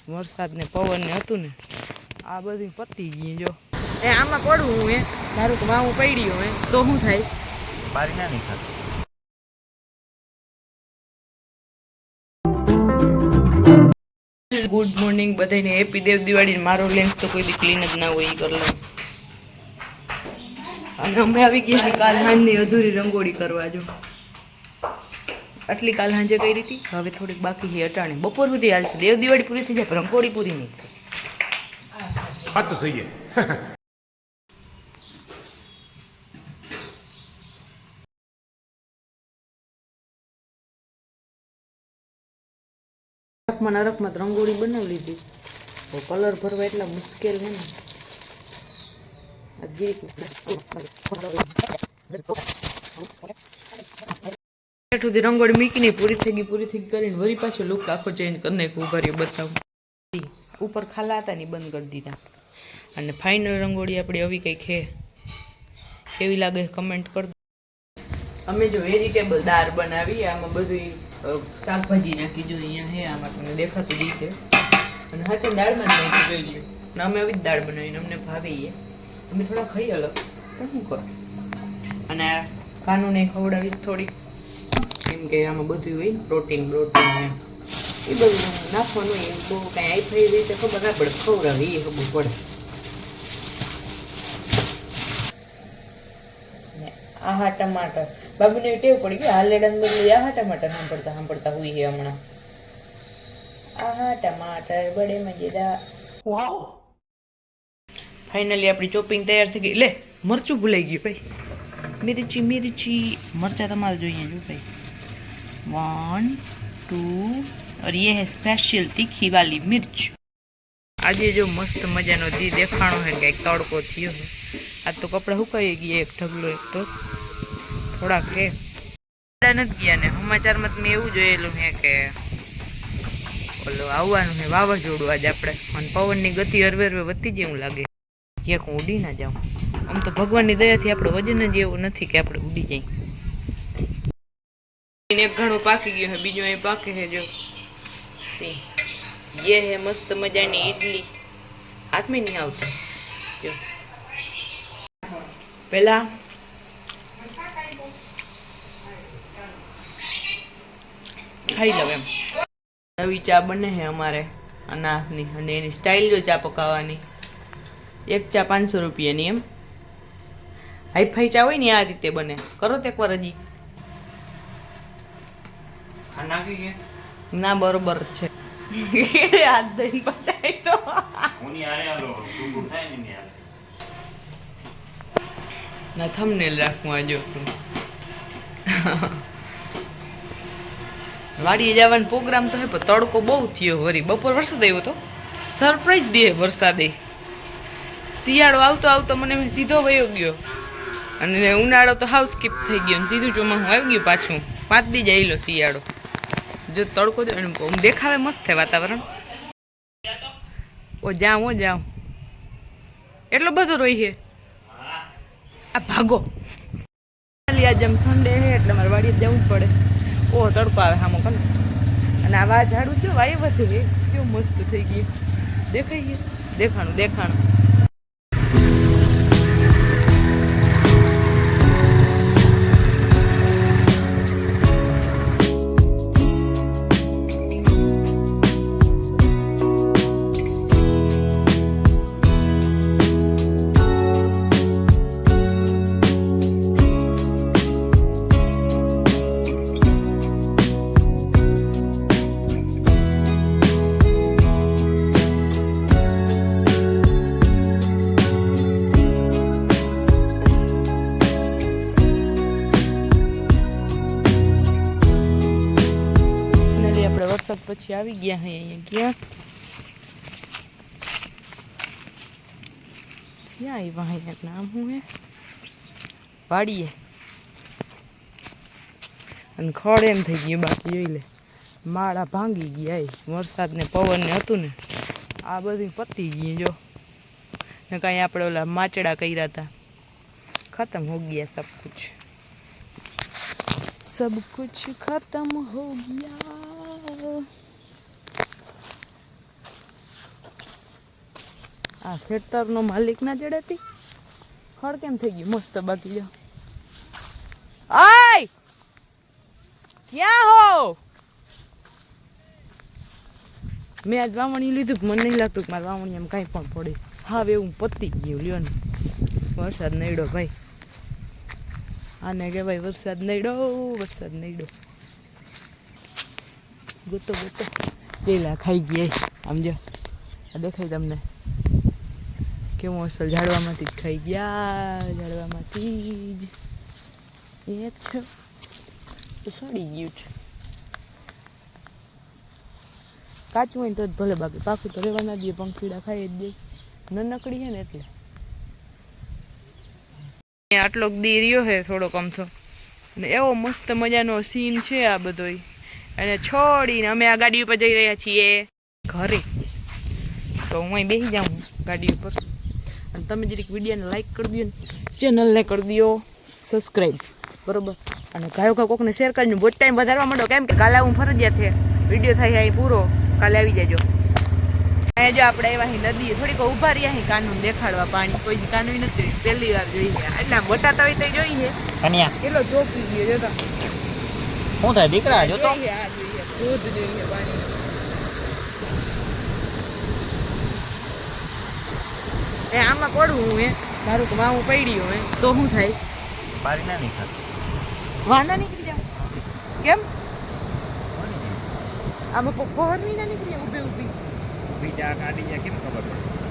વરસાદ ને પવન ને હતું ને આ બધી પતી ગઈ જો એ આમાં પડવું હું ધારું કે વાવું પડ્યું હે તો શું થાય બારી ના નહીં થતું. ગુડ મોર્નિંગ બધાને હેપી દેવ દિવાળી. મારો લેન્સ તો કોઈ દી ક્લીન જ ના હોય એ કરી લઉં. અને અમે આવી ગયા કાલ સાંજની અધૂરી રંગોળી કરવા જો આટલી કાલ સાંજે કરી હતી હવે થોડીક બાકી છે અટાણે બપોર સુધી હાલશે. દેવ દિવાળી પૂરી થઈ જાય પણ રંગોળી પૂરી નહીં થાય. વાત તો સહી હે. નરકમાં રંગોળી બનાવી લીધી તો કલર ભરવા એટલા મુશ્કેલ છે ને સુધી રંગોળી મૂકીને પૂરી થઈ ગઈ કરીને વળી પાછો લુક આખો ચેન્જ કરી નાખ્યો. ઉભા રહ્યો બતાવું. ઉપર ખાલા હતા ને બંધ કરી દીધા. અને ફાઇનલ રંગોળી આપણી આવી કંઈક છે. કેવી લાગે કમેન્ટ કરજો. અમે જો વેજીટેબલ દાળ બનાવી આમાં બધું શાકભાજી નાખી જો અહીંયા હે આમાં તમને દેખાતું દીશે અને હાચે દાળમાં જ નાખી જોઈ લ્યો. ને અમે આવી જ દાળ બનાવીને અમને ભાવી અમે થોડા ખાઈ અલગ પણ શું કરો. અને કાનુને ખવડાવીશ થોડીક કેમ કે આમાં બધું હોય પ્રોટીન એ બધું નાખવાનું હોય. એમ બહુ કાંઈ આઈ થઈ રીતે ખબર ના પડે ખવડાવી એ ખબર પડે. આહા ટમાટર બાબુને ટેવ પડી ગઈ હાલેડન બદલે આહા ટમાટર સાંભળતા હોય છે હમણાં. આહા ટમાટર બડે મજેદાર. વાવ ફાઇનલી આપણી ચોપિંગ તૈયાર થઈ ગઈ. લે મરચું ભૂલાઈ ગયું ભાઈ. मिर्ची मरचा તમારે જોઈએ જો ભાઈ 1 2 और ये है स्पेशल तीखी वाली मिर्च. આજે જો મસ્ત મજાનો દી દેખાણો હે કે તડકો થયો છે. આ તો કપડા સુકાઈ ગયા એક ઢગલો એક તો થોડાક હે નથી ગયા ને સમાચારમાં મેં એવું જોયેલું હે કે ઓલો આવવાનું હે વાવાઝોડું આજે આપણે અને પવનની ગતિ હરવે હરવે વધતી જેવું લાગે. ક્યાંક હું ઉડી ના જાઉં. આમ તો ભગવાનની દયાથી આપણો વજન જ એવું નથી કે આપણે ઉડી જાય. એક ઘણું પાકી ગયું હે બીજું અહીં પાકે છે જો. ये है मस्त मजानी इडली हाथ में नहीं આવતો જો પહેલા ખાઈ લઉં એમ. નવી ચા બને છે અમારે અનાજની અને એની સ્ટાઇલ જો ચા પકાવવાની. એક ચા 500 રૂપિયાની એમ હાઈફાઈ ચા હોય ને આ રીતે બને. કરો તે એકવાર હજી ના બરોબર જ છે. હાથ દઈને પચાય તો ના થંબનેલ રાખવું આજો. વાડીએ જવાનો પ્રોગ્રામ તો હે પણ તડકો બહુ થયો. વરી બપોર વરસાદ આવ્યો તો સરપ્રાઈઝ દે વરસાદે. શિયાળો આવતો આવતો મને સીધો વયો ગયો અને ઉનાળો તો હાવ સ્કીપ થઈ ગયો ને સીધું ચોમાસું આવી ગયું પાછું. 5 દી જાયેલો શિયાળો. જો તડકો જો દેખાવે મસ્ત છે વાતાવરણ. ઓ જાઉં એટલો બધો રોઈ છે આ ભાગો. આજે આમ સન્ડે છે એટલે મારે વાડીએ જવું જ પડે. ઓ તડકો આવે સામો કને અને આ વા ઝાડું જો વાય વધે કેવું મસ્ત થઈ ગયું. દેખાઈ ગયું દેખાણું. વરસાદ પછી આવી ગયા હે અહીંયા ક્યાં આવ્યા અહીંયા નામ શું હે વાડીએ અને ખડ એમ થઈ ગયું. બાકી જોઈ લે માળા ભાંગી ગયા વરસાદ ને પવન ને હતું ને આ બધી પતી ગઈ જો ને કાંઈ આપણે ઓલા માચડા કર્યા હતા ખતમ હો ગયા सब कुछ खत्म हो गया. આ ખેતરનો માલિક ના જડેતી ખડ કેમ થઈ ગયું મસ્ત બાકી જો આય ક્યાં હો મેં આજ વાવણી લીધું મને નહીં લાગતું કે મારે વાવણી એમ કાંઈ પણ પડે હા એવું પતી ગયું લ્યો ને વરસાદ નડ્યો ભાઈ આને કહેવાય વરસાદ નડ્યો ગોતો લીલા ખાઈ ગયા આમ જો આ દેખાય તમને કેવું અસલ ઝાડવામાંથી જ ખાઈ ગયા ઝાડવામાંથી જ એક છે તો સડી ગયું છે કાચું હોય ને તો જ ભલે બાકી પાકું તો રહેવા ના દે પંખીડા ખાઈ જ દે નનકડી છે ને એટલે આટલો દી રહ્યો છે થોડોક અમથો ને એવો મસ્ત મજાનો સીન છે આ બધોય અને છોડીને અમે આ ગાડી ઉપર જઈ રહ્યા છીએ ઘરે તો હું અહીં બેસી જાઉં ગાડી ઉપર અને તમે જરીક વિડીયોને લાઈક કરી દો ને ચેનલને કરી દો સબસ્ક્રાઈબ બરોબર અને ગાયો કા કોકને શેર કરીને બહુ ટાઈમ વધારવા માંડો કેમ કે કાલે હું ફરજિયાત છે વિડીયો થાય અહીં પૂરો કાલે આવી જાજો અહીંયા જો આપણે આવ્યા નદી થોડીક ઊભા રહ્યા અહીં કાનૂન દેખાડવા પાણી કોઈ કાનૂન નથી પહેલી વાર જોઈ છે એટલે આમ બટાતા હોય તો જોઈ છે કન્યા કેટલો ચોકી ગયો જોતા શું થાય દીકરા જોતો દૂધ જોઈએ પાણી એ આમાં પડવું હે મારું કે માવું પડ્યું હે તો શું થાય બારી ના નહીં ખાતું વાના નીકળી જાવ કેમ આમાં પહોર ના નીકળી ઊભી બીજા કાઢી જાય કેમ ખબર પડે